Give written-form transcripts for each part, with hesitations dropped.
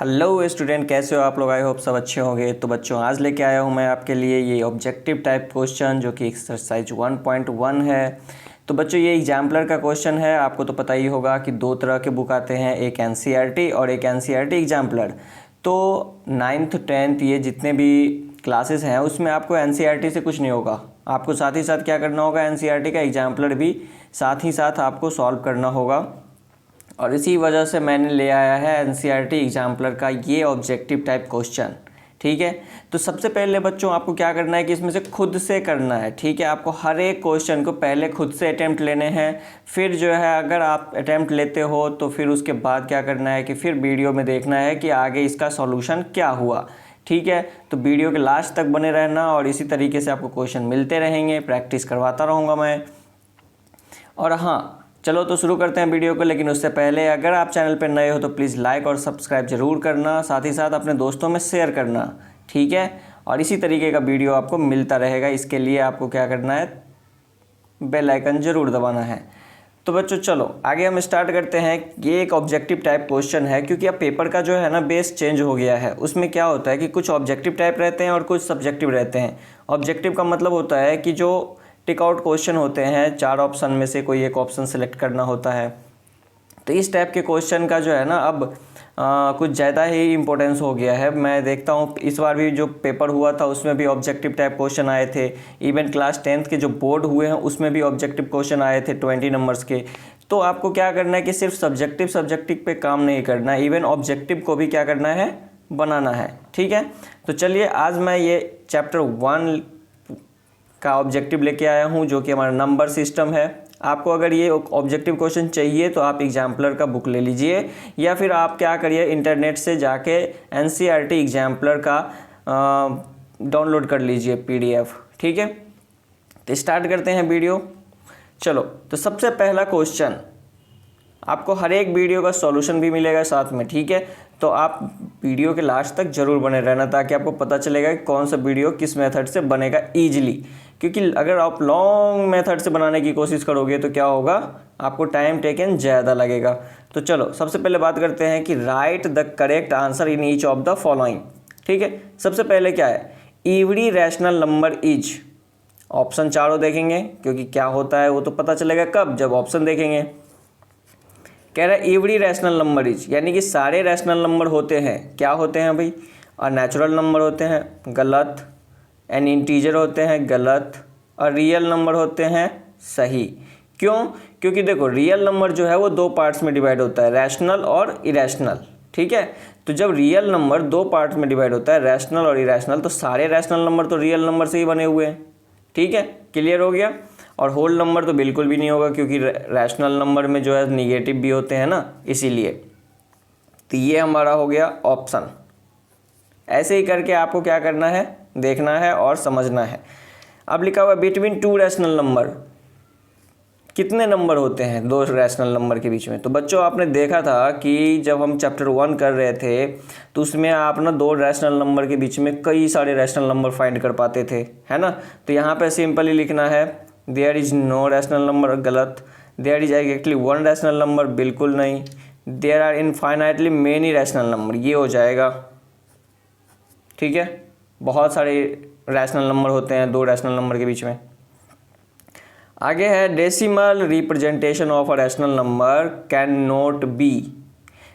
Hello student, कैसे हो आप लोग। आई होप सब अच्छे होंगे। तो बच्चों, आज लेके आया हूँ मैं आपके लिए ये ऑब्जेक्टिव टाइप क्वेश्चन जो कि एक्सरसाइज 1.1 है। तो बच्चों, ये एग्जाम्पलर का क्वेश्चन है। आपको तो पता ही होगा कि दो तरह के बुक आते हैं, एक एनसीईआरटी और एक एनसीईआरटी एग्जाम्पलर। तो 9th 10th ये जितने भी क्लासेस हैं उसमें आपको एनसीईआरटी से कुछ नहीं होगा। आपको साथ ही साथ क्या करना होगा, एनसीईआरटी का एग्जाम्पलर भी साथ ही साथ आपको सॉल्व करना होगा। और इसी वजह से मैंने ले आया है एनसीईआरटी एग्जाम्पलर का ये ऑब्जेक्टिव टाइप क्वेश्चन। ठीक है, तो सबसे पहले बच्चों आपको क्या करना है कि इसमें से खुद से करना है। ठीक है, आपको हर एक क्वेश्चन को पहले खुद से अटैम्प्ट लेने हैं। फिर जो है, अगर आप अटैम्प्ट लेते हो तो फिर उसके बाद क्या करना है कि फिर वीडियो में देखना है कि आगे इसका सॉल्यूशन क्या हुआ। ठीक है, तो वीडियो के लास्ट तक बने रहना और इसी तरीके से आपको क्वेश्चन मिलते रहेंगे। प्रैक्टिस करवाता रहूँगा मैं। और हाँ, चलो तो शुरू करते हैं वीडियो को। लेकिन उससे पहले अगर आप चैनल पर नए हो तो प्लीज़ लाइक और सब्सक्राइब ज़रूर करना, साथ ही साथ अपने दोस्तों में शेयर करना। ठीक है, और इसी तरीके का वीडियो आपको मिलता रहेगा। इसके लिए आपको क्या करना है, बेल आइकन ज़रूर दबाना है। तो बच्चों चलो आगे हम स्टार्ट करते हैं। ये एक ऑब्जेक्टिव टाइप क्वेश्चन है क्योंकि अब पेपर का जो है ना बेस चेंज हो गया है। उसमें क्या होता है कि कुछ ऑब्जेक्टिव टाइप रहते हैं और कुछ सब्जेक्टिव रहते हैं। ऑब्जेक्टिव का मतलब होता है कि जो टिक आउट क्वेश्चन होते हैं, 4 ऑप्शन में से कोई एक ऑप्शन सेलेक्ट करना होता है। तो इस टाइप के क्वेश्चन का जो है ना अब कुछ ज़्यादा ही इम्पोर्टेंस हो गया है। मैं देखता हूँ इस बार भी जो पेपर हुआ था उसमें भी ऑब्जेक्टिव टाइप क्वेश्चन आए थे। इवन क्लास 10th के जो बोर्ड हुए हैं उसमें भी ऑब्जेक्टिव क्वेश्चन आए थे 20 नंबर्स के। तो आपको क्या करना है कि सिर्फ सब्जेक्टिव पे काम नहीं करना है, इवन ऑब्जेक्टिव को भी क्या करना है, बनाना है। ठीक है, तो चलिए आज मैं ये चैप्टर 1 का ऑब्जेक्टिव लेके आया हूँ जो कि हमारा नंबर सिस्टम है। आपको अगर ये ऑब्जेक्टिव क्वेश्चन चाहिए तो आप एग्जाम्पलर का बुक ले लीजिए, या फिर आप क्या करिए, इंटरनेट से जाके एनसीईआरटी एग्जाम्पलर का डाउनलोड कर लीजिए PDF। ठीक है, तो स्टार्ट करते हैं वीडियो। चलो, तो सबसे पहला क्वेश्चन, आपको हर एक वीडियो का सॉल्यूशन भी मिलेगा साथ में। ठीक है, तो आप वीडियो के लास्ट तक ज़रूर बने रहना ताकि आपको पता चलेगा कि कौन सा वीडियो किस मेथड से बनेगा ईजिली। क्योंकि अगर आप लॉन्ग मेथड से बनाने की कोशिश करोगे तो क्या होगा, आपको टाइम टेकन ज़्यादा लगेगा। तो चलो सबसे पहले बात करते हैं कि right the correct answer in each of the following. ठीक है, सबसे पहले क्या है, every rational number is. Option चारों देखेंगे क्योंकि क्या होता है वो तो पता चलेगा कब, जब ऑप्शन देखेंगे। कह रहा है एवरी रैशनल नंबर इज, यानी कि सारे रैशनल नंबर होते हैं। क्या होते हैं भाई, और नेचुरल नंबर होते हैं, गलत। एन इंटीजर होते हैं, गलत। और रियल नंबर होते हैं, सही। क्यों, क्योंकि देखो रियल नंबर जो है वो 2 पार्ट्स में डिवाइड होता है, रैशनल और इरेशनल। ठीक है, तो जब रियल नंबर 2 पार्ट्स में डिवाइड होता है, रैशनल और इरेशनल, तो सारे रैशनल नंबर तो रियल नंबर से ही बने हुए हैं। ठीक है, क्लियर हो गया। और होल नंबर तो बिल्कुल भी नहीं होगा क्योंकि रैशनल नंबर में जो है निगेटिव भी होते हैं ना, इसीलिए। तो ये हमारा हो गया ऑप्शन। ऐसे ही करके आपको क्या करना है, देखना है और समझना है। अब लिखा हुआ बिटवीन 2 रैशनल नंबर, कितने नंबर होते हैं 2 रैशनल नंबर के बीच में। तो बच्चों आपने देखा था कि जब हम चैप्टर 1 कर रहे थे तो उसमें आप ना 2 रैशनल नंबर के बीच में कई सारे रैशनल नंबर फाइंड कर पाते थे, है ना। तो यहाँ पे सिंपली लिखना है there is no rational number, गलत। There is exactly 1 rational number, बिल्कुल नहीं। There are infinitely many rational number, ये हो जाएगा। ठीक है, बहुत सारे रैशनल नंबर होते हैं 2 रैशनल नंबर के बीच में। आगे है decimal representation of a rational number can not be.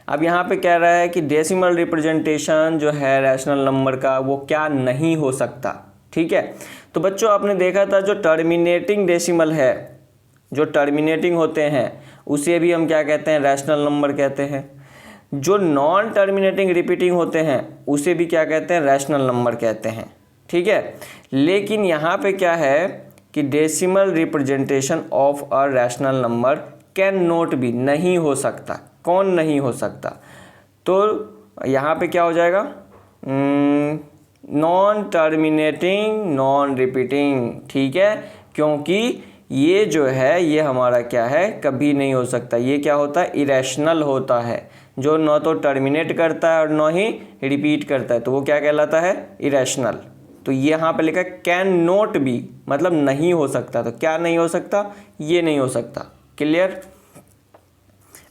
अब यहाँ पे कह रहा है कि डेसिमल रिप्रेजेंटेशन जो है रैशनल नंबर का वो क्या नहीं हो सकता। ठीक है, तो बच्चों आपने देखा था जो टर्मिनेटिंग डेसिमल है, जो टर्मिनेटिंग होते हैं उसे भी हम क्या कहते हैं, रैशनल नंबर कहते हैं। जो नॉन टर्मिनेटिंग रिपीटिंग होते हैं उसे भी क्या कहते हैं, रैशनल नंबर कहते हैं। ठीक है, लेकिन यहाँ पे क्या है कि decimal representation of a rational number can not be, नहीं हो सकता। कौन नहीं हो सकता, तो यहाँ पे क्या हो जाएगा, नॉन टर्मिनेटिंग नॉन रिपीटिंग। ठीक है, क्योंकि ये जो है ये हमारा क्या है, कभी नहीं हो सकता। ये क्या होता है, इरेशनल होता है, जो न तो टर्मिनेट करता है और न ही रिपीट करता है, तो वो क्या कहलाता है, इरेशनल। तो ये यहाँ पे लिखा है कैन नॉट बी, मतलब नहीं हो सकता। तो क्या नहीं हो सकता, ये नहीं हो सकता। क्लियर।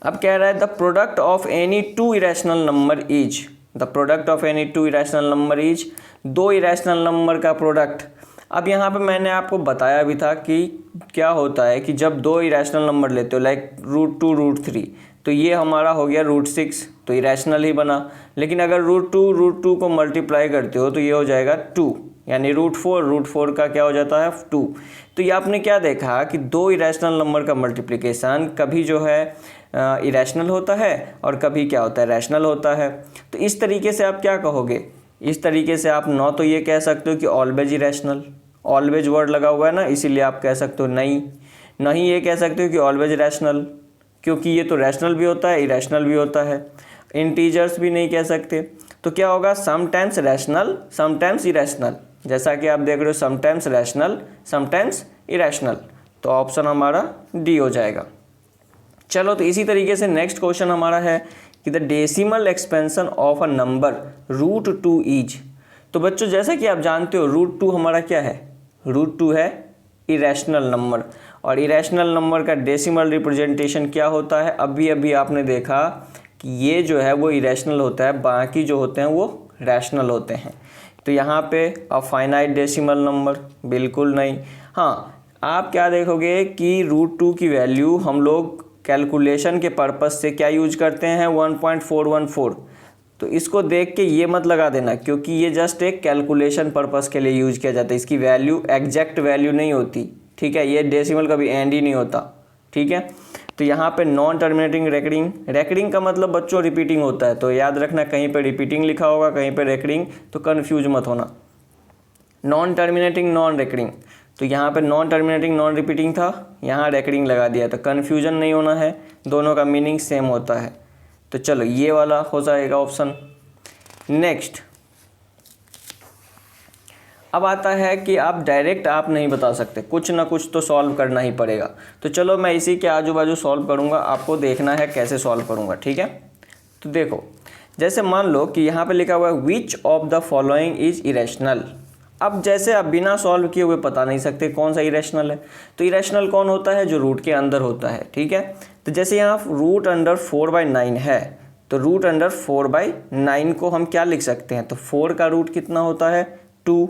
अब कह रहा है the product of any 2 irrational number is, the product of any two irrational number is, दो इरेशनल नंबर का प्रोडक्ट। अब यहाँ पे मैंने आपको बताया भी था कि क्या होता है कि जब दो इरेशनल नंबर लेते हो लाइक √2 √3, तो ये हमारा हो गया √6, तो इरेशनल ही बना। लेकिन अगर √2 को मल्टीप्लाई करते हो तो ये हो जाएगा 2, यानी √4 का क्या हो जाता है 2। तो ये आपने क्या देखा कि दो इरेशनल नंबर का मल्टीप्लिकेशन कभी जो है इरेशनल होता है और कभी क्या होता है रैशनल होता है। तो इस तरीके से आप क्या कहोगे, इस तरीके से आप न तो ये कह सकते हो कि ऑलवेज इरेशनल, ऑलवेज वर्ड लगा हुआ है ना, इसीलिए आप कह सकते हो नहीं ये कह सकते हो कि ऑलवेज रैशनल, क्योंकि ये तो रैशनल भी होता है इरेशनल भी होता है। इंटीजर्स भी नहीं कह सकते, तो क्या होगा समटाइम्स रैशनल समटाइम्स इरेशनल, जैसा कि आप देख रहे हो समटाइम्स रैशनल समटाइम्स इरेशनल, तो ऑप्शन हमारा डी हो जाएगा। चलो तो इसी तरीके से नेक्स्ट क्वेश्चन हमारा है कि the decimal expansion of a number √2 is. तो बच्चों जैसा कि आप जानते हो √2 हमारा क्या है, √2 है इरेशनल नंबर, और इरेशनल नंबर का डेसिमल रिप्रेजेंटेशन क्या होता है, अभी आपने देखा कि ये जो है वो इरेशनल होता है, बाकी जो होते हैं वो रैशनल होते हैं। तो यहाँ पे अ फाइनाइट डेसिमल नंबर बिल्कुल नहीं। हाँ, आप क्या देखोगे कि √2 की वैल्यू हम लोग कैलकुलेशन के पर्पस से क्या यूज करते हैं 1.414, तो इसको देख के ये मत लगा देना, क्योंकि ये जस्ट एक कैलकुलेशन पर्पस के लिए यूज किया जाता है, इसकी वैल्यू एग्जैक्ट वैल्यू नहीं होती, ठीक है। ये डेसिमल कभी एंड ही नहीं होता, ठीक है। तो यहाँ पे नॉन टर्मिनेटिंग रेकरिंग का मतलब बच्चों रिपीटिंग होता है, तो याद रखना कहीं पे रिपीटिंग लिखा होगा कहीं पे रेकरिंग, तो कन्फ्यूज मत होना। नॉन टर्मिनेटिंग नॉन रेकरिंग, तो यहाँ पे नॉन टर्मिनेटिंग नॉन रिपीटिंग था, यहाँ रेकरिंग लगा दिया, तो कन्फ्यूजन नहीं होना है, दोनों का मीनिंग सेम होता है। तो चलो ये वाला हो जाएगा ऑप्शन। नेक्स्ट अब आता है कि आप डायरेक्ट आप नहीं बता सकते, कुछ ना कुछ तो सॉल्व करना ही पड़ेगा। तो चलो मैं इसी के आजू बाजू सॉल्व करूँगा, आपको देखना है कैसे सॉल्व करूँगा, ठीक है। तो देखो जैसे मान लो कि यहाँ पे लिखा हुआ है which of the following is irrational. अब जैसे आप बिना सॉल्व किए हुए बता नहीं सकते कौन सा इरेशनल है, तो इरेशनल कौन होता है जो रूट के अंदर होता है, ठीक है। तो जैसे यहाँ √4/9 है, तो √4/9 को हम क्या लिख सकते हैं, तो 4 का रूट कितना होता है 2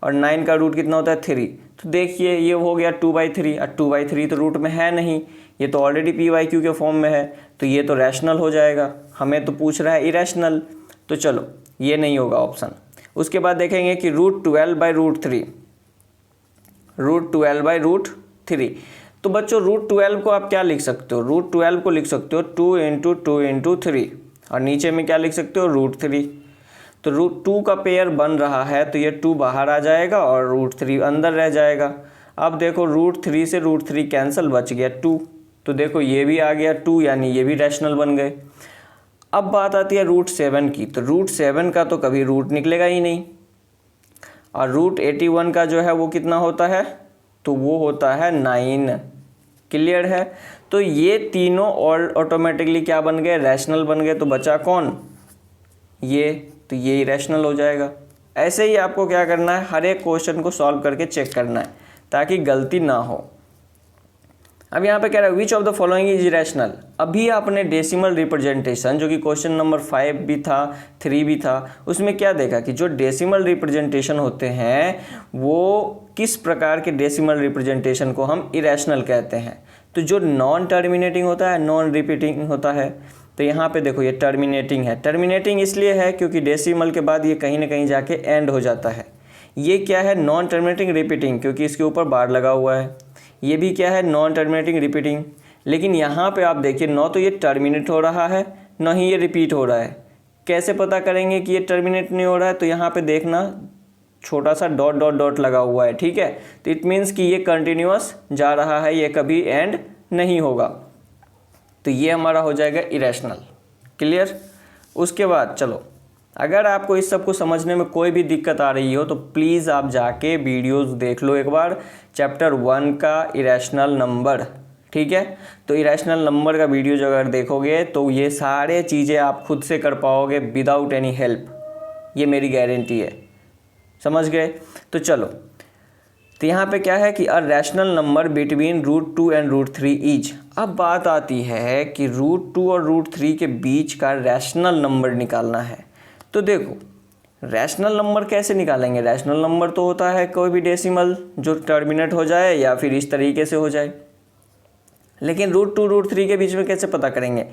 और 9 का रूट कितना होता है 3। तो देखिए ये हो गया 2/3, और 2/3 तो रूट में है नहीं, ये तो ऑलरेडी PYQ के फॉर्म में है, तो ये तो रैशनल हो जाएगा, हमें तो पूछ रहा है इरेशनल, तो चलो ये नहीं होगा ऑप्शन। उसके बाद देखेंगे कि √12/√3, √12/√3, तो बच्चों √12 को आप क्या लिख सकते हो, √12 को लिख सकते हो 2 × 2 × 3, और नीचे में क्या लिख सकते हो √3। तो √2 का पेयर बन रहा है, तो ये 2 बाहर आ जाएगा और √3 अंदर रह जाएगा। अब देखो √3 से √3 कैंसिल, बच गया 2, तो देखो ये भी आ गया 2, यानी ये भी रैशनल बन गए। अब बात आती है √7 की, तो √7 का तो कभी रूट निकलेगा ही नहीं, और √81 का जो है वो कितना होता है, तो वो होता है 9, क्लियर है। तो ये तीनों और ऑटोमेटिकली क्या बन गए, रैशनल बन गए, तो बचा कौन, ये, तो ये इरेशनल हो जाएगा। ऐसे ही आपको क्या करना है, हर एक क्वेश्चन को सॉल्व करके चेक करना है ताकि गलती ना हो। अब यहाँ पे कह रहा है which of the following is irrational. अभी आपने डेसिमल रिप्रेजेंटेशन जो कि क्वेश्चन नंबर 5 भी था 3 भी था, उसमें क्या देखा कि जो डेसिमल रिप्रेजेंटेशन होते हैं वो किस प्रकार के डेसिमल रिप्रेजेंटेशन को हम इरेशनल कहते हैं। तो जो नॉन टर्मिनेटिंग होता है, नॉन रिपीटिंग होता है, तो यहाँ पे देखो ये टर्मिनेटिंग है। टर्मिनेटिंग इसलिए है क्योंकि डेसिमल के बाद ये कहीं ना कहीं जाके एंड हो जाता है। ये क्या है, नॉन टर्मिनेटिंग रिपीटिंग, क्योंकि इसके ऊपर बार लगा हुआ है। ये भी क्या है, नॉन टर्मिनेटिंग रिपीटिंग। लेकिन यहाँ पे आप देखिए न तो ये टर्मिनेट हो रहा है न ही ये रिपीट हो रहा है। कैसे पता करेंगे कि ये टर्मिनेट नहीं हो रहा है, तो यहाँ पे देखना छोटा सा डॉट डॉट डॉट लगा हुआ है, ठीक है। तो इट मीन्स कि ये कंटिन्यूअस जा रहा है, ये कभी एंड नहीं होगा, तो ये हमारा हो जाएगा इरेशनल, क्लियर। उसके बाद चलो, अगर आपको इस सब को समझने में कोई भी दिक्कत आ रही हो तो प्लीज़ आप जाके वीडियोस देख लो एक बार, चैप्टर 1 का इरेशनल नंबर, ठीक है। तो इरेशनल नंबर का वीडियो जो अगर देखोगे तो ये सारे चीज़ें आप खुद से कर पाओगे विदाउट एनी हेल्प, ये मेरी गारंटी है, समझ गए। तो चलो, तो यहाँ पे क्या है कि a rational number between √2 and √3 is. अब बात आती है कि √2 और √3 के बीच का रैशनल नंबर निकालना है। तो देखो रैशनल नंबर कैसे निकालेंगे, रैशनल नंबर तो होता है कोई भी डेसिमल जो टर्मिनेट हो जाए या फिर इस तरीके से हो जाए, लेकिन √2 √3 के बीच में कैसे पता करेंगे।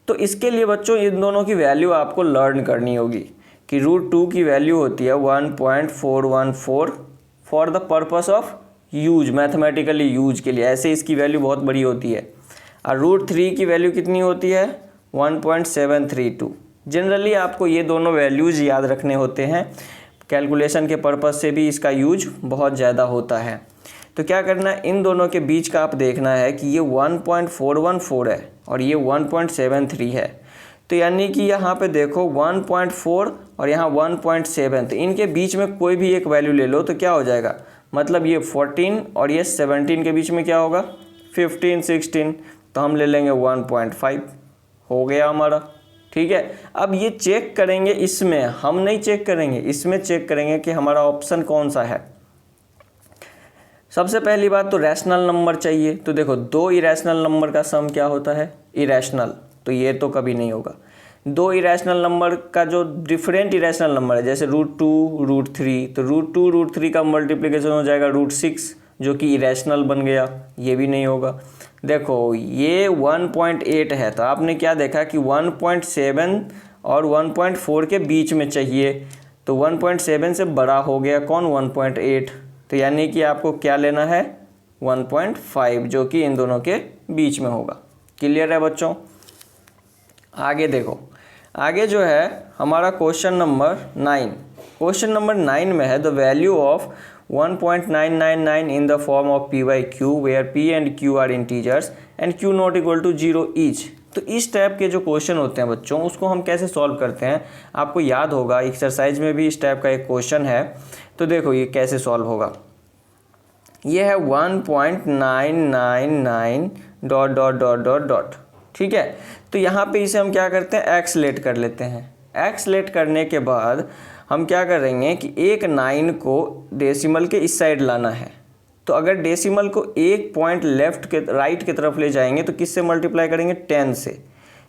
तो इसके लिए बच्चों इन दोनों की वैल्यू आपको लर्न करनी होगी कि √2 की वैल्यू होती है 1.414 for the purpose of use, mathematically use के लिए, ऐसे इसकी वैल्यू बहुत बड़ी होती है। और √3 की वैल्यू कितनी होती है 1.732। जनरली आपको ये दोनों वैल्यूज़ याद रखने होते हैं, कैलकुलेशन के पर्पस से भी इसका यूज बहुत ज़्यादा होता है। तो क्या करना है, इन दोनों के बीच का आप देखना है कि ये 1.414 है और ये 1.73 है। तो यानी कि यहाँ पे देखो 1.4 और यहाँ 1.7, तो इनके बीच में कोई भी एक वैल्यू ले लो तो क्या हो जाएगा, मतलब ये 14 और ये 17 के बीच में क्या होगा 15 16, तो हम ले लेंगे 1.5, हो गया हमारा। ठीक है, अब ये चेक करेंगे, इसमें हम नहीं चेक करेंगे, इसमें चेक करेंगे कि हमारा ऑप्शन कौन सा है। सबसे पहली बात तो रैशनल नंबर चाहिए। तो देखो दो इरेशनल नंबर का सम क्या होता है, इरेशनल, तो ये तो कभी नहीं होगा। दो इरेशनल नंबर का जो डिफरेंट इरेशनल नंबर है, जैसे √2 √3, तो √2 √3 का मल्टीप्लिकेशन हो जाएगा √6 जो कि इरेशनल बन गया, ये भी नहीं होगा। देखो ये 1.8 है, तो आपने क्या देखा कि 1.7 और 1.4 के बीच में चाहिए, तो 1.7 से बड़ा हो गया कौन 1.8, तो यानी कि आपको क्या लेना है 1.5 जो कि इन दोनों के बीच में होगा। क्लियर है बच्चों। आगे देखो, आगे जो है हमारा क्वेश्चन नंबर 9, क्वेश्चन नंबर 9 में है the value of 1.999 in the form of p by q where p and q are integers and q not equal to 0 each। तो इस टाइप के जो क्वेश्चन होते हैं बच्चों, उसको हम कैसे सॉल्व करते हैं, आपको याद होगा एक्सरसाइज में भी इस टाइप का एक क्वेश्चन है। तो देखो ये कैसे सॉल्व होगा, ये है 1.999 ... ठीक है, तो यहाँ पे इसे हम क्या करते हैं एक्स लेट कर लेते हैं। एक्स लेट करने के बाद हम क्या करेंगे कि एक 9 को डेसिमल के इस साइड लाना है। तो अगर डेसिमल को एक पॉइंट लेफ्ट के राइट की तरफ ले जाएंगे तो किससे मल्टीप्लाई करेंगे 10 से,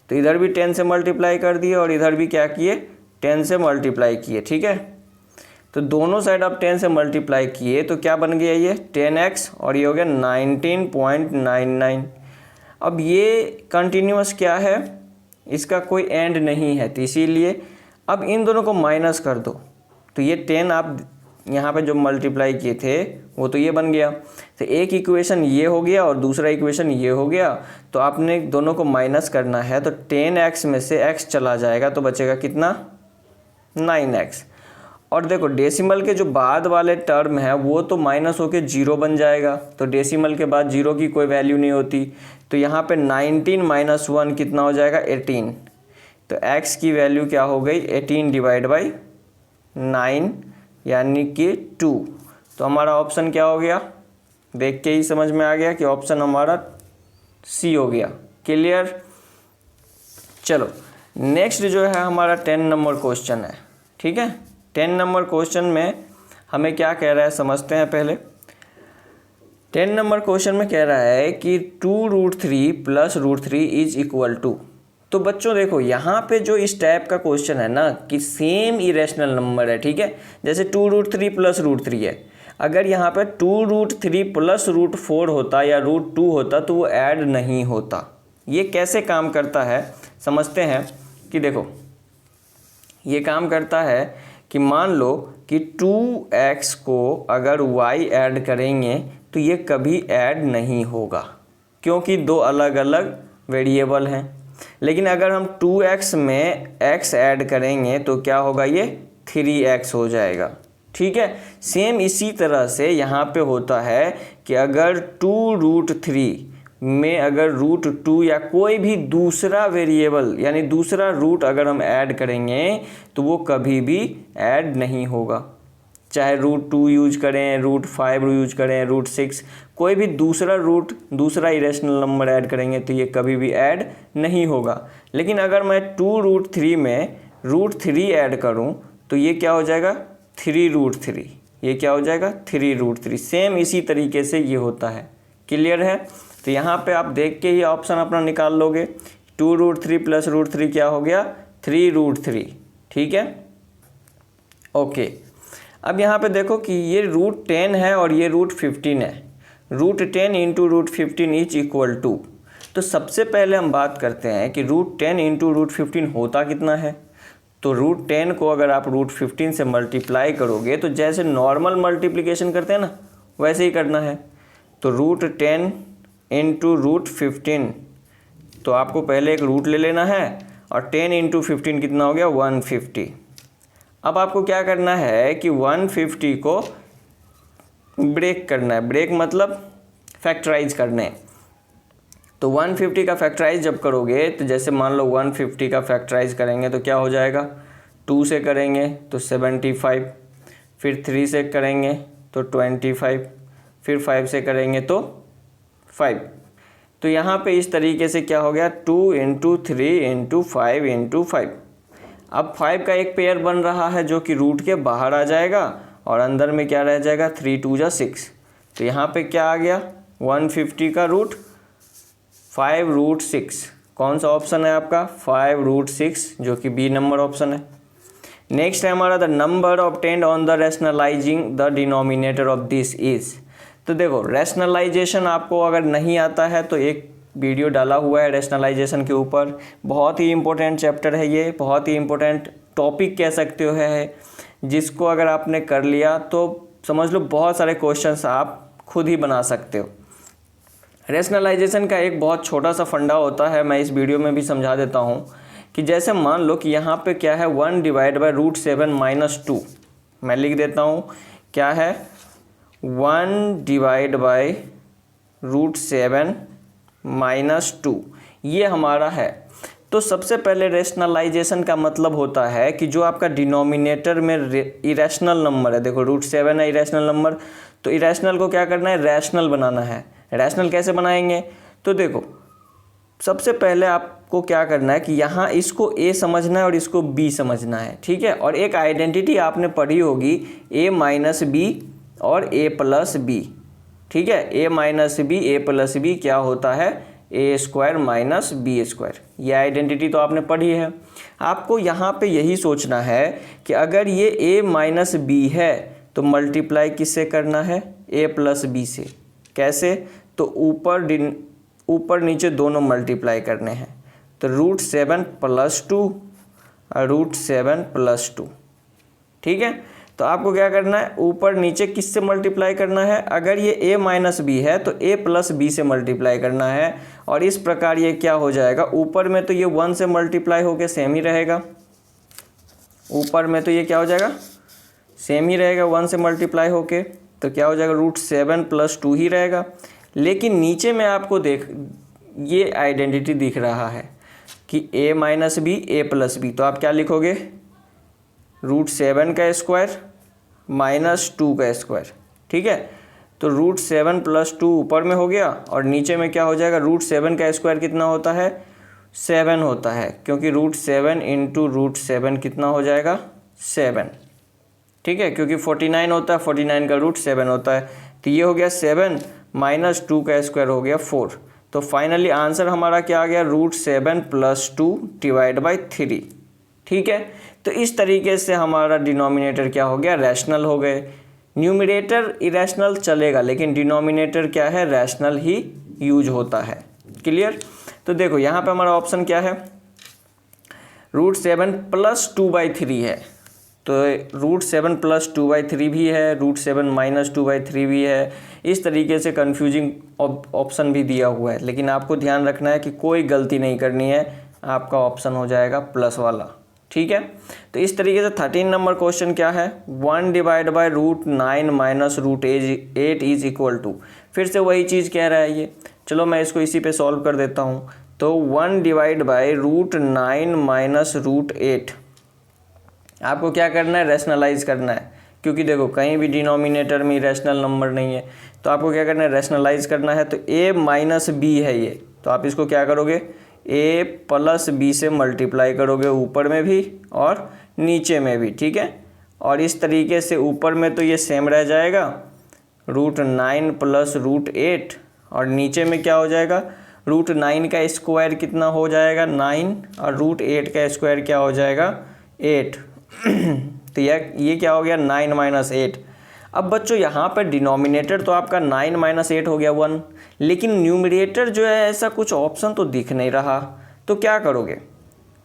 तो इधर भी 10 से मल्टीप्लाई कर दिए और इधर भी क्या किए 10 से मल्टीप्लाई किए। ठीक है, तो दोनों साइड आप 10 से मल्टीप्लाई किए तो क्या बन गया ये 10x और ये हो गया 19.99। अब ये कंटिन्यूअस क्या है, इसका कोई एंड नहीं है, तो इसीलिए अब इन दोनों को माइनस कर दो, तो ये 10 आप यहाँ पे जो मल्टीप्लाई किए थे वो तो ये बन गया। तो एक इक्वेशन ये हो गया और दूसरा इक्वेशन ये हो गया, तो आपने दोनों को माइनस करना है, तो 10x में से x चला जाएगा तो बचेगा कितना 9x। और देखो डेसिमल के जो बाद वाले टर्म है वो तो माइनस होके 0 बन जाएगा, तो डेसिमल के बाद 0 की कोई वैल्यू नहीं होती, तो यहाँ पे 19 - 1 कितना हो जाएगा 18। तो x की वैल्यू क्या हो गई 18 / 9 यानी कि 2। तो हमारा ऑप्शन क्या हो गया, देख के ही समझ में आ गया कि ऑप्शन हमारा सी हो गया। क्लियर। चलो नेक्स्ट जो है हमारा 10 नंबर क्वेश्चन है। ठीक है, 10 नंबर क्वेश्चन में हमें क्या कह रहा है समझते हैं पहले। 10 नंबर क्वेश्चन में कह रहा है कि 2√3 + √3 इज इक्वल टू। तो बच्चों देखो यहाँ पे जो इस टाइप का क्वेश्चन है ना कि सेम इरेशनल नंबर है। ठीक है, जैसे 2√3 + √3 है, अगर यहाँ पे 2√3 + √4 होता या √2 होता तो वो ऐड नहीं होता। ये कैसे काम करता है समझते हैं कि देखो ये काम करता है कि मान लो कि 2x को अगर y ऐड करेंगे तो ये कभी ऐड नहीं होगा क्योंकि दो अलग अलग वेरिएबल हैं। लेकिन अगर हम 2x में x ऐड करेंगे तो क्या होगा ये 3x हो जाएगा। ठीक है, सेम इसी तरह से यहाँ पे होता है कि अगर 2√3 में अगर √2 या कोई भी दूसरा वेरिएबल यानी दूसरा रूट अगर हम ऐड करेंगे तो वो कभी भी ऐड नहीं होगा। चाहे √2 यूज करें, √5 यूज करें, √6, कोई भी दूसरा रूट दूसरा इरेशनल नंबर ऐड करेंगे तो ये कभी भी ऐड नहीं होगा। लेकिन अगर मैं 2√3 में √3 ऐड करूं तो ये क्या हो जाएगा 3√3, ये क्या हो जाएगा 3√3। सेम इसी तरीके से ये होता है। क्लियर है। तो यहाँ पे आप देख के ही ऑप्शन अपना निकाल लोगे। 2√3 + √3 क्या हो गया 3√3। ठीक है, ओके, अब यहाँ पे देखो कि ये √10 है और ये √15 है। √10 इंटू √15 इज इक्वल टू, तो सबसे पहले हम बात करते हैं कि √10 इंटू √15 होता कितना है। तो √10 को अगर आप √15 से मल्टीप्लाई करोगे तो जैसे नॉर्मल मल्टीप्लिकेशन करते हैं ना, वैसे ही करना है। तो √10 इंटू √15, तो आपको पहले एक रूट ले लेना है और 10 इंटू 15 कितना हो गया 150। अब आपको क्या करना है कि 150 को ब्रेक करना है। ब्रेक मतलब फैक्टराइज करने। तो 150 का फैक्टराइज जब करोगे तो जैसे मान लो 150 का फैक्टराइज करेंगे तो क्या हो जाएगा, 2 से करेंगे तो 75, फिर 3 से करेंगे तो 25, फिर 5 से करेंगे तो 5। तो यहाँ पे इस तरीके से क्या हो गया 2 इंटू 3 इंटू 5 इंटू 5। अब 5 का एक पेयर बन रहा है जो कि रूट के बाहर आ जाएगा और अंदर में क्या रह जाएगा 3 2 जा 6। तो यहाँ पे क्या आ गया 150 का रूट 5√6। कौन सा ऑप्शन है आपका 5√6, जो कि बी नंबर ऑप्शन है। नेक्स्ट है हमारा the number obtained on the rationalising the denominator of this is. तो देखो रैशनलाइजेशन आपको अगर नहीं आता है तो एक वीडियो डाला हुआ है रैशनलाइजेशन के ऊपर, बहुत ही इंपॉर्टेंट चैप्टर है ये, बहुत ही इंपॉर्टेंट टॉपिक कह सकते हो है, जिसको अगर आपने कर लिया तो समझ लो बहुत सारे क्वेश्चंस आप खुद ही बना सकते हो। रैशनलाइजेशन का एक बहुत छोटा सा फंडा होता है, मैं इस वीडियो में भी समझा देता हूँ कि जैसे मान लो कि यहाँ पे क्या है 1 डिवाइड बाई √7 - 2। मैं लिख देता हूँ क्या है 1 डिवाइड बाई √7 - 2, ये हमारा है। तो सबसे पहले रैशनलाइजेशन का मतलब होता है कि जो आपका डिनोमिनेटर में इरेशनल नंबर है, देखो √7 है इरेशनल नंबर, तो इरेशनल को क्या करना है रैशनल बनाना है। रैशनल कैसे बनाएंगे, तो देखो सबसे पहले आपको क्या करना है कि यहाँ इसको a समझना है और इसको b समझना है, ठीक है। और एक आइडेंटिटी आपने पढ़ी होगी a - b और a + b, ठीक है। a - b a + b क्या होता है a² - b²। ये आइडेंटिटी तो आपने पढ़ी है। आपको यहाँ पे यही सोचना है कि अगर ये a - b है तो मल्टीप्लाई किससे करना है a + b से। कैसे, तो ऊपर नीचे दोनों मल्टीप्लाई करने हैं। तो √7 + 2 और √7 + 2, ठीक है। तो आपको क्या करना है ऊपर नीचे किससे मल्टीप्लाई करना है, अगर ये a - b है तो a + b से मल्टीप्लाई करना है। और इस प्रकार ये क्या हो जाएगा, ऊपर में तो ये 1 से मल्टीप्लाई होकर सेम ही रहेगा, ऊपर में तो ये क्या हो जाएगा सेम ही रहेगा 1 से मल्टीप्लाई होके, तो क्या हो जाएगा √7 + 2 ही रहेगा। लेकिन नीचे में आपको ये आइडेंटिटी दिख रहा है कि a - b a + b, तो आप क्या लिखोगे √7 का स्क्वायर - 2 का स्क्वायर, ठीक है। तो √7 + 2 ऊपर में हो गया और नीचे में क्या हो जाएगा √7 का स्क्वायर कितना होता है 7 होता है, क्योंकि √7 इंटू √7 कितना हो जाएगा 7, ठीक है। क्योंकि 49 होता है, 49 का √7 होता है, तो ये हो गया 7 - 2 का स्क्वायर हो गया 4। तो फाइनली आंसर हमारा क्या आ गया √7 + 2 डिवाइड बाई 3, ठीक है। तो इस तरीके से हमारा डिनोमिनेटर क्या हो गया रैशनल हो गए। न्यूमरेटर इरेशनल चलेगा लेकिन डिनोमिनेटर क्या है रैशनल ही यूज होता है। क्लियर। तो देखो यहाँ पे हमारा ऑप्शन क्या है √7 + 2/3 है, तो √7 + 2/3 भी है, √7 - 2/3 भी है। इस तरीके से कंफ्यूजिंग ऑप्शन भी दिया हुआ है, लेकिन आपको ध्यान रखना है कि कोई गलती नहीं करनी है, आपका ऑप्शन हो जाएगा प्लस वाला, ठीक है। तो इस तरीके से 13 नंबर क्वेश्चन क्या है 1 divide by √9 - √8 is equal to, फिर से वही चीज़ कह रहा है ये। चलो मैं इसको इसी पे सॉल्व कर देता हूँ। तो 1 डिवाइड बाई √9 - √8 आपको क्या करना है रैशनलाइज करना है, क्योंकि देखो कहीं भी डिनोमिनेटर में रैशनल नंबर नहीं है, तो आपको क्या करना है रैशनलाइज करना है। तो a - b है ये, तो आप इसको क्या करोगे a + b से मल्टीप्लाई करोगे ऊपर में भी और नीचे में भी, ठीक है। और इस तरीके से ऊपर में तो ये सेम रह जाएगा √9 + √8, और नीचे में क्या हो जाएगा √9 का स्क्वायर कितना हो जाएगा 9, और √8 का स्क्वायर क्या हो जाएगा 8। तो ये क्या हो गया 9 माइनस 8। अब बच्चों यहाँ पर डिनोमिनेटर तो आपका 9 माइनस 8 हो गया 1, लेकिन न्यूमरेटर जो है ऐसा कुछ ऑप्शन तो दिख नहीं रहा, तो क्या करोगे?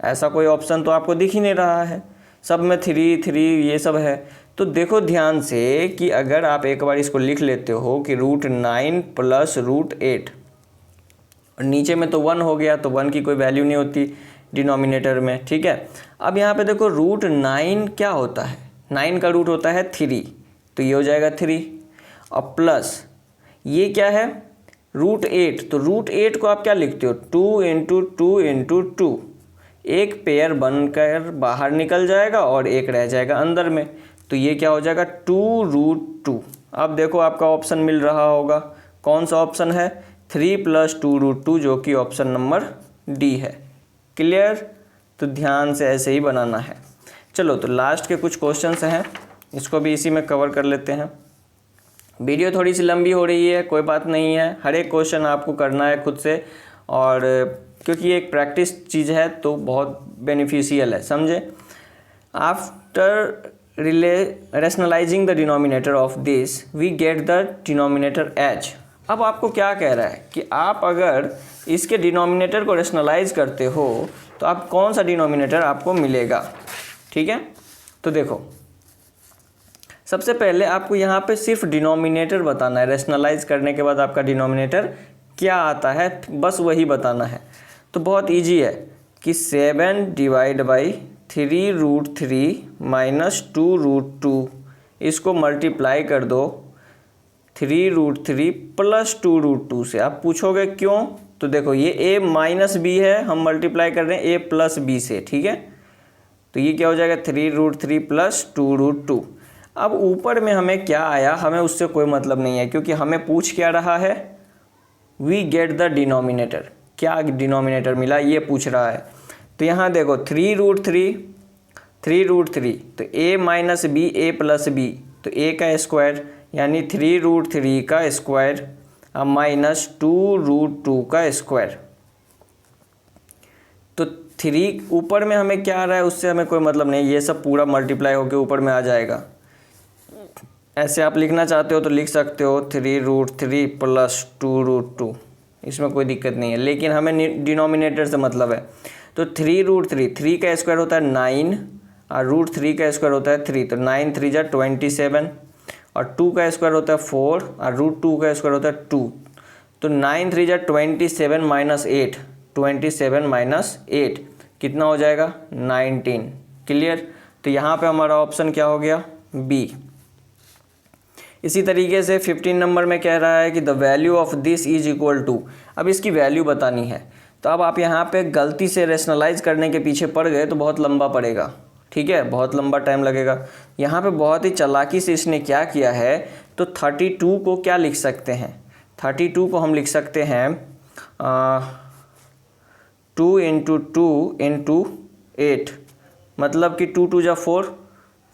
ऐसा कोई ऑप्शन तो आपको दिख ही नहीं रहा है, सब में 3 3 ये सब है। तो देखो ध्यान से कि अगर आप एक बार इसको लिख लेते हो कि √9 प्लस √8, और नीचे में तो 1 हो गया, तो 1 की कोई वैल्यू नहीं होती डिनोमिनेटर में, ठीक है। अब यहाँ पे देखो √9 क्या होता है, 9 का रूट होता है 3, तो ये हो जाएगा 3, और प्लस ये क्या है √8, तो √8 को आप क्या लिखते हो 2 इंटू 2 इंटू 2, एक पेयर बनकर बाहर निकल जाएगा और एक रह जाएगा अंदर में, तो ये क्या हो जाएगा 2√2। अब देखो आपका ऑप्शन मिल रहा होगा, कौन सा ऑप्शन है 3 + 2√2, जो कि ऑप्शन नंबर डी है। क्लियर? तो ध्यान से ऐसे ही बनाना है। चलो तो लास्ट के कुछ क्वेश्चंस हैं, इसको भी इसी में कवर कर लेते हैं। वीडियो थोड़ी सी लंबी हो रही है, कोई बात नहीं है, हर एक क्वेश्चन आपको करना है खुद से, और क्योंकि ये एक प्रैक्टिस चीज़ है तो बहुत बेनिफिशियल है, समझे। After rationalizing the denominator of this we get the denominator h। अब आपको क्या कह रहा है कि आप अगर इसके डिनोमिनेटर को रेशनलाइज करते हो तो आप कौन सा डिनोमिनेटर आपको मिलेगा, ठीक है। तो देखो सबसे पहले आपको यहाँ पे सिर्फ डिनोमिनेटर बताना है, रेशनलाइज करने के बाद आपका डिनोमिनेटर क्या आता है बस वही बताना है। तो बहुत इजी है कि 7 डिवाइड बाई 3√3 माइनस 2√2, इसको मल्टीप्लाई कर दो 3√3 प्लस 2√2 से। आप पूछोगे क्यों, तो देखो ये a माइनस बी है, हम मल्टीप्लाई कर रहे हैं a प्लस बी से, ठीक है। तो ये क्या हो जाएगा 3√3 प्लस 2√2। अब ऊपर में हमें क्या आया, हमें उससे कोई मतलब नहीं है, क्योंकि हमें पूछ क्या रहा है, वी गेट द डिनोमिनेटर, क्या डिनोमिनेटर मिला ये पूछ रहा है। तो यहाँ देखो 3√3 तो a minus B a plus B, तो a का स्क्वायर यानी 3√3 का स्क्वायर माइनस 2√2 का स्क्वायर। तो 3 ऊपर में हमें क्या आ रहा है उससे हमें कोई मतलब नहीं, ये सब पूरा मल्टीप्लाई होकर ऊपर में आ जाएगा। ऐसे आप लिखना चाहते हो तो लिख सकते हो 3√3 प्लस 2√2, इसमें कोई दिक्कत नहीं है, लेकिन हमें डिनोमिनेटर से मतलब है। तो 3√3 का स्क्वायर होता है 9 और √3 का स्क्वायर होता है 3, तो 9 3 जा 27, और 2 का स्क्वायर होता है 4 और √2 का स्क्वायर होता है 2, तो 9 3 जा 27 माइनस 8, 27 माइनस 8 कितना हो जाएगा 19। क्लियर? तो यहाँ पे हमारा ऑप्शन क्या हो गया बी। इसी तरीके से 15 नंबर में कह रहा है कि the value of this is equal to, अब इसकी वैल्यू बतानी है। तो अब आप यहाँ पे गलती से रेशनलाइज करने के पीछे पड़ गए तो बहुत लंबा पड़ेगा, ठीक है, बहुत लंबा टाइम लगेगा। यहाँ पे बहुत ही चालाकी से इसने क्या किया है, तो 32 को क्या लिख सकते हैं, 32 को हम लिख सकते हैं 2 इंटू 2 इंटू 8, मतलब कि 2 2 जा 4,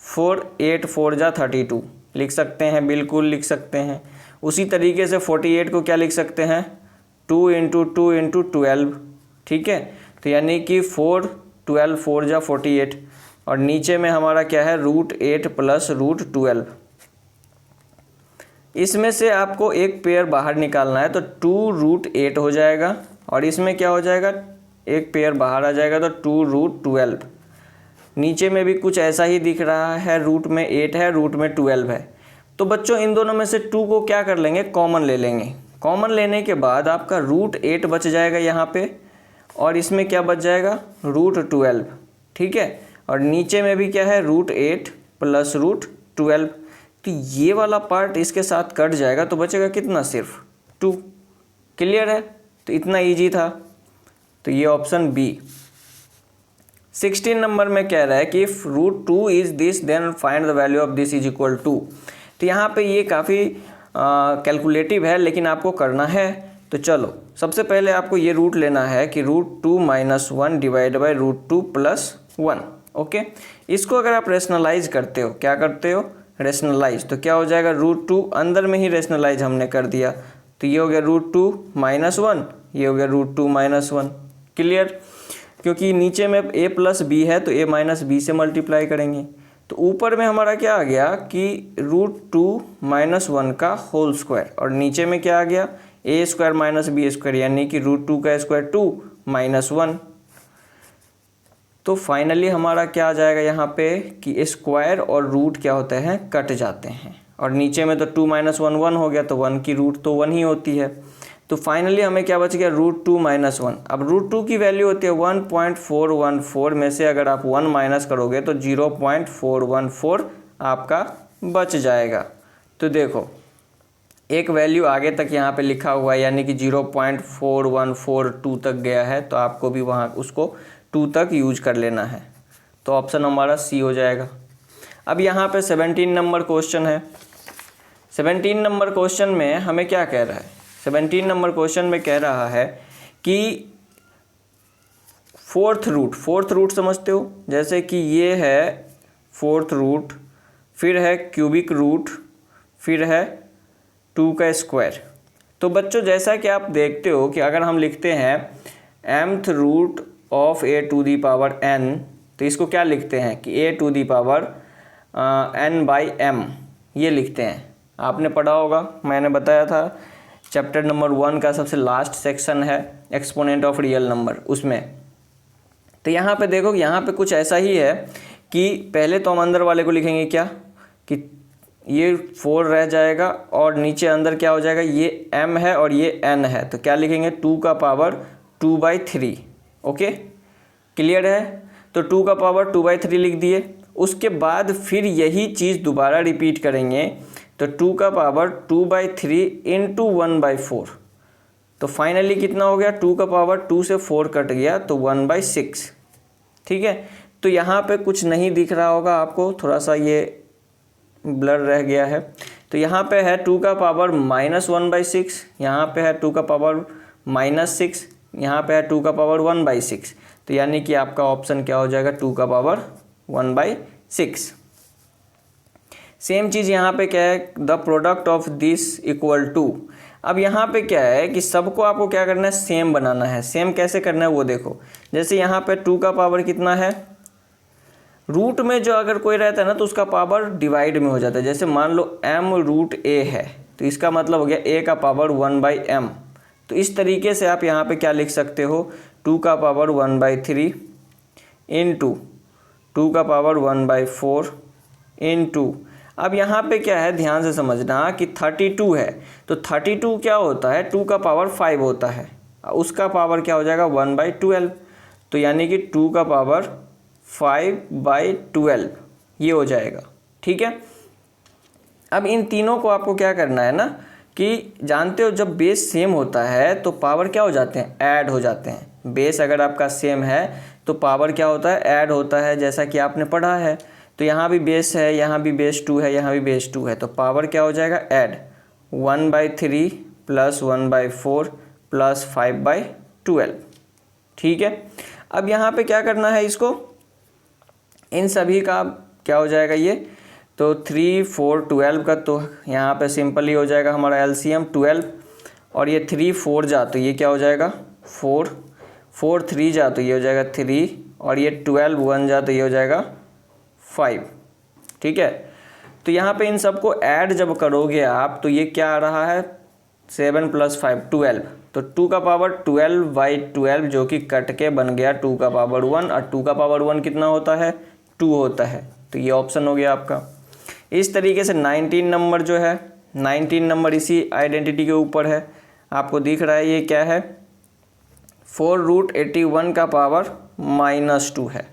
4 8 4 जा 32 लिख सकते हैं, बिल्कुल लिख सकते हैं। उसी तरीके से 48 को क्या लिख सकते हैं 2 इंटू 2 इंटू 12, ठीक है। तो यानी कि 4 12 4 जा 48, और नीचे में हमारा क्या है √8 प्लस √12। इसमें से आपको एक पेयर बाहर निकालना है, तो 2√8 हो जाएगा, और इसमें क्या हो जाएगा एक पेयर बाहर आ जाएगा तो 2√12। नीचे में भी कुछ ऐसा ही दिख रहा है, रूट में 8 है, रूट में 12 है। तो बच्चों इन दोनों में से 2 को क्या कर लेंगे कॉमन ले लेंगे। कॉमन लेने के बाद आपका √8 बच जाएगा यहाँ पे, और इसमें क्या बच जाएगा √12, ठीक है। और नीचे में भी क्या है √8 प्लस √12, तो ये वाला पार्ट इसके साथ कट जाएगा, तो बचेगा कितना सिर्फ 2। क्लियर है? तो इतना ईजी था, तो ये ऑप्शन बी। 16 नंबर में कह रहा है कि if √2 is this then find the value of this is equal to. तो यहाँ पे ये काफ़ी कैलकुलेटिव है, लेकिन आपको करना है। तो चलो सबसे पहले आपको ये रूट लेना है कि √2 - 1 डिवाइड बाई √2 + 1। ओके, इसको अगर आप रेशनलाइज करते हो, क्या करते हो रेशनलाइज, तो क्या हो जाएगा √2 अंदर में ही रेशनलाइज हमने कर दिया, तो ये हो गया √2 - 1, ये हो गया √2 - 1। क्लियर? क्योंकि नीचे में a प्लस बी है तो a माइनस बी से मल्टीप्लाई करेंगे, तो ऊपर में हमारा क्या आ गया कि √2 - 1 का होल स्क्वायर, और नीचे में क्या आ गया a² - b² यानी कि √2 का स्क्वायर 2 - 1। तो फाइनली हमारा क्या आ जाएगा यहाँ पे कि स्क्वायर और रूट क्या होते हैं, कट जाते हैं, और नीचे में तो 2 - 1 1 हो गया, तो 1 की रूट तो 1 ही होती है। तो फाइनली हमें क्या बच गया √2 - 1। अब √2 की वैल्यू होती है 1.414, में से अगर आप 1 माइनस करोगे तो 0.414 आपका बच जाएगा। तो देखो एक वैल्यू आगे तक यहाँ पे लिखा हुआ है, यानी कि 0.4142 तक गया है, तो आपको भी वहाँ उसको 2 तक यूज कर लेना है। तो ऑप्शन हमारा सी हो जाएगा। अब यहाँ पे 17 नंबर क्वेश्चन है। 17 नंबर क्वेश्चन में हमें क्या कह रहा है, 17 नंबर क्वेश्चन में कह रहा है कि फोर्थ रूट समझते हो, जैसे कि ये है फोर्थ रूट, फिर है क्यूबिक रूट, फिर है 2 का स्क्वायर। तो बच्चों जैसा कि आप देखते हो कि अगर हम लिखते हैं mth रूट ऑफ a⁴n, तो इसको क्या लिखते हैं कि a⁴n/m ये लिखते हैं। आपने पढ़ा होगा, मैंने बताया था चैप्टर नंबर 1 का सबसे लास्ट सेक्शन है एक्सपोनेंट ऑफ रियल नंबर, उसमें। तो यहाँ पे देखो, यहाँ पे कुछ ऐसा ही है कि पहले तो हम अंदर वाले को लिखेंगे क्या कि ये 4 रह जाएगा, और नीचे अंदर क्या हो जाएगा, ये m है और ये n है, तो क्या लिखेंगे 2 का पावर 2/3। ओके, क्लियर है। तो 2 का पावर 2/3 लिख दिए। उसके बाद फिर यही चीज़ दोबारा रिपीट करेंगे, तो 2 का पावर 2/3 इंटू 1/4। तो फाइनली कितना हो गया, 2 का पावर 2 से 4 कट गया तो 1/6। ठीक है, तो यहाँ पे कुछ नहीं दिख रहा होगा आपको, थोड़ा सा ये ब्लर रह गया है। तो यहाँ पे है 2 का पावर -1/6, यहाँ पे है 2 का पावर -6, यहाँ पे है 2 का पावर 1/6। तो यानी कि आपका ऑप्शन क्या हो जाएगा, 2 का पावर 1/6। सेम चीज़ यहाँ पे क्या है, the product of this equal to. अब यहाँ पे क्या है कि सबको आपको क्या करना है, सेम बनाना है। सेम कैसे करना है वो देखो, जैसे यहाँ पे 2 का पावर कितना है, रूट में जो अगर कोई रहता है ना तो उसका पावर डिवाइड में हो जाता है। जैसे मान लो m√a है, तो इसका मतलब हो गया a का पावर 1/m। तो इस तरीके से आप यहाँ पे क्या लिख सकते हो, 2 का पावर 1/3 इंटू 2 का पावर 1/4 इंटू, अब यहाँ पे क्या है ध्यान से समझना कि 32 है, तो 32 क्या होता है, 2 का पावर 5 होता है, उसका पावर क्या हो जाएगा 1/12। तो यानी कि 2 का पावर 5/12 ये हो जाएगा। ठीक है, अब इन तीनों को आपको क्या करना है ना कि जानते हो जब बेस सेम होता है तो पावर क्या हो जाते हैं, ऐड हो जाते हैं। बेस अगर आपका सेम है तो पावर क्या होता है, ऐड होता है, जैसा कि आपने पढ़ा है। तो यहाँ भी बेस है, यहाँ भी बेस 2 है, यहाँ भी बेस 2 है, तो पावर क्या हो जाएगा, ऐड 1/3 + 1/4 + 5/12। ठीक है, अब यहाँ पे क्या करना है, इसको इन सभी का क्या हो जाएगा ये, तो 3 4 12 का, तो यहाँ पे सिंपल ही हो जाएगा हमारा एलसीएम 12, और ये 3 4 जा तो ये क्या हो जाएगा 4, 4 3 जा तो ये हो जाएगा 3, और ये 12 1 जा तो ये हो जाएगा 5। ठीक है, तो यहाँ पे इन सबको ऐड जब करोगे आप तो ये क्या आ रहा है, 7 + 5 12। तो 2 का पावर 12/12 जो कि कट के बन गया 2 का पावर 1, और 2 का पावर 1 कितना होता है, 2 होता है। तो ये ऑप्शन हो गया आपका। इस तरीके से 19 नंबर जो है, 19 नंबर इसी आइडेंटिटी के ऊपर है, आपको दिख रहा है ये क्या है, 4√81 का पावर -2 है।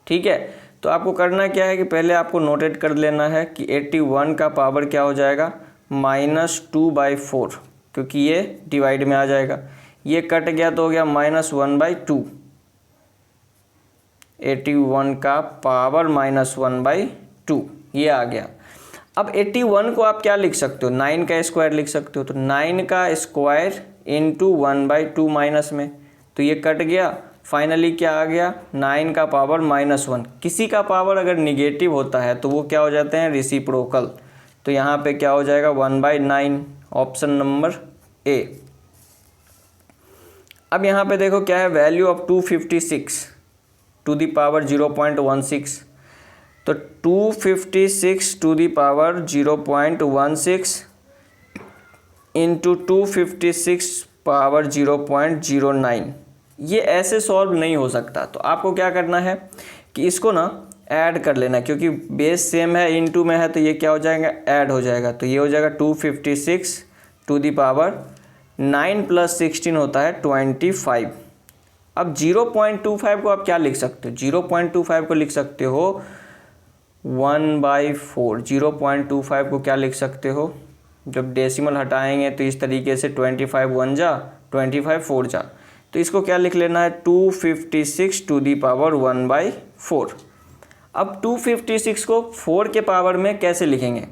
ठीक है, तो आपको करना क्या है कि पहले आपको नोटेट कर लेना है कि 81 का पावर क्या हो जाएगा, -2/4, क्योंकि ये डिवाइड में आ जाएगा, ये कट गया तो हो गया -1/2। 81 का पावर -1/2 ये आ गया। अब 81 को आप क्या लिख सकते हो, 9 का स्क्वायर लिख सकते हो। तो 9 का स्क्वायर इंटू 1/2 माइनस में, तो ये कट गया, फाइनली क्या आ गया, 9 का पावर -1। किसी का पावर अगर निगेटिव होता है तो वो क्या हो जाते हैं, रेसिप्रोकल। तो यहाँ पे क्या हो जाएगा 1/9, ऑप्शन नंबर ए। अब यहाँ पे देखो क्या है, value of 256 to the power 0.16। तो 256 to the power 0.16 into 256 power 0.09, ये ऐसे सॉल्व नहीं हो सकता। तो आपको क्या करना है कि इसको ना ऐड कर लेना, क्योंकि बेस सेम है, इनटू में है, तो ये क्या हो जाएगा, ऐड हो जाएगा। तो ये हो जाएगा 256 टू दी पावर 9 + 16 होता है 25। अब 0.25 को आप क्या लिख सकते हो, 0.25 को लिख सकते हो 1/4। 0.25 को क्या लिख सकते हो, जब डेसिमल हटाएंगे तो इस तरीके से 25 1 जा, 25 4 जा, तो इसको क्या लिख लेना है 256 टू दी पावर 1/4। अब 256 को 4 के पावर में कैसे लिखेंगे,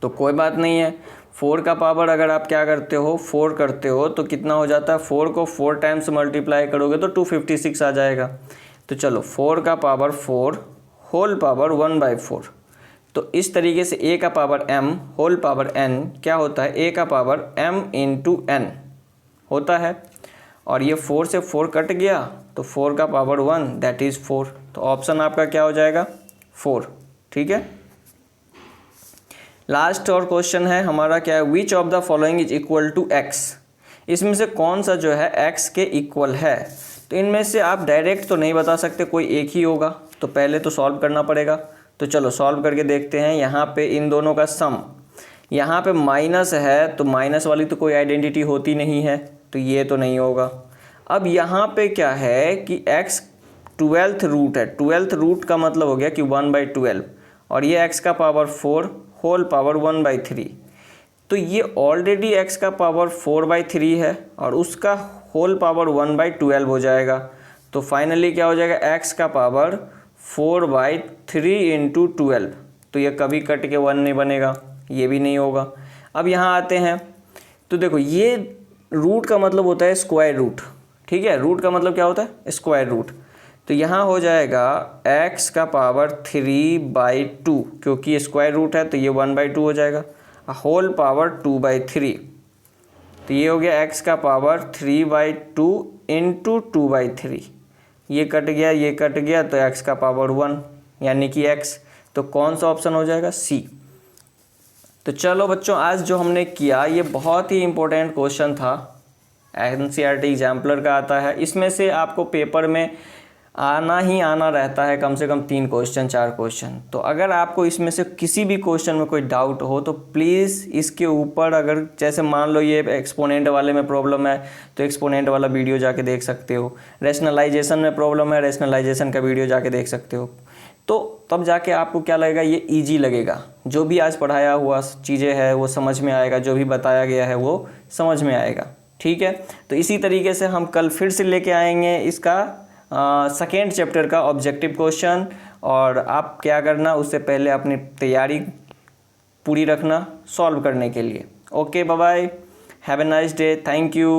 तो कोई बात नहीं है, 4 का पावर अगर आप क्या करते हो 4 करते हो तो कितना हो जाता है, 4 को 4 टाइम्स मल्टीप्लाई करोगे तो 256 आ जाएगा। तो चलो 4 का पावर 4 होल पावर 1/4। तो इस तरीके से a का power m whole power n क्या होता है, a का पावर m इंटू n होता है। और ये 4 से 4 कट गया तो 4 का पावर 1 दैट इज़ 4। तो ऑप्शन आपका क्या हो जाएगा 4। ठीक है, लास्ट और क्वेश्चन है हमारा, क्या है, which of the following is equal to x। इसमें से कौन सा जो है x के इक्वल है। तो इनमें से आप डायरेक्ट तो नहीं बता सकते, कोई एक ही होगा, तो पहले तो सॉल्व करना पड़ेगा। तो चलो सॉल्व करके देखते हैं। यहाँ पे इन दोनों का सम, यहाँ पे माइनस है तो माइनस वाली तो कोई आइडेंटिटी होती नहीं है, तो ये तो नहीं होगा। अब यहाँ पे क्या है कि x 12th रूट है, 12th रूट का मतलब हो गया कि 1/12, और ये x का पावर 4 होल पावर 1/3। तो ये ऑलरेडी x का पावर 4/3 है और उसका होल पावर 1/12 हो जाएगा। तो फाइनली क्या हो जाएगा, x का पावर 4/3 इंटू 12। तो ये कभी कट के 1 नहीं बनेगा, ये भी नहीं होगा। अब यहाँ आते हैं तो देखो, ये रूट का मतलब होता है स्क्वायर रूट। ठीक है, रूट का मतलब क्या होता है, स्क्वायर रूट। तो यहाँ हो जाएगा x का पावर 3/2, क्योंकि स्क्वायर रूट है तो ये 1/2 हो जाएगा, होल पावर 2/3। तो ये हो गया x का पावर 3/2 इंटू 2/3। ये कट गया, ये कट गया, तो x का पावर 1 यानी कि x। तो कौन सा ऑप्शन हो जाएगा, C। तो चलो बच्चों, आज जो हमने किया ये बहुत ही इम्पोर्टेंट क्वेश्चन था, NCERT एग्जाम्पलर का आता है। इसमें से आपको पेपर में आना ही आना रहता है, कम से कम 3 क्वेश्चन 4 क्वेश्चन। तो अगर आपको इसमें से किसी भी क्वेश्चन में कोई डाउट हो तो प्लीज़ इसके ऊपर, अगर जैसे मान लो ये एक्सपोनेंट वाले में प्रॉब्लम है तो एक्सपोनेंट वाला वीडियो जाके देख सकते हो, रैशनलाइजेशन में प्रॉब्लम है रैशनलाइजेशन का वीडियो जाके देख सकते हो। तो तब जाके आपको क्या लगेगा, ये ईजी लगेगा। जो भी आज पढ़ाया हुआ चीज़ें है वो समझ में आएगा, जो भी बताया गया है वो समझ में आएगा। ठीक है, तो इसी तरीके से हम कल फिर से लेके आएंगे इसका सेकेंड चैप्टर का ऑब्जेक्टिव क्वेश्चन। और आप क्या करना, उससे पहले अपनी तैयारी पूरी रखना सॉल्व करने के लिए। Okay, bye bye, have a nice day, thank you.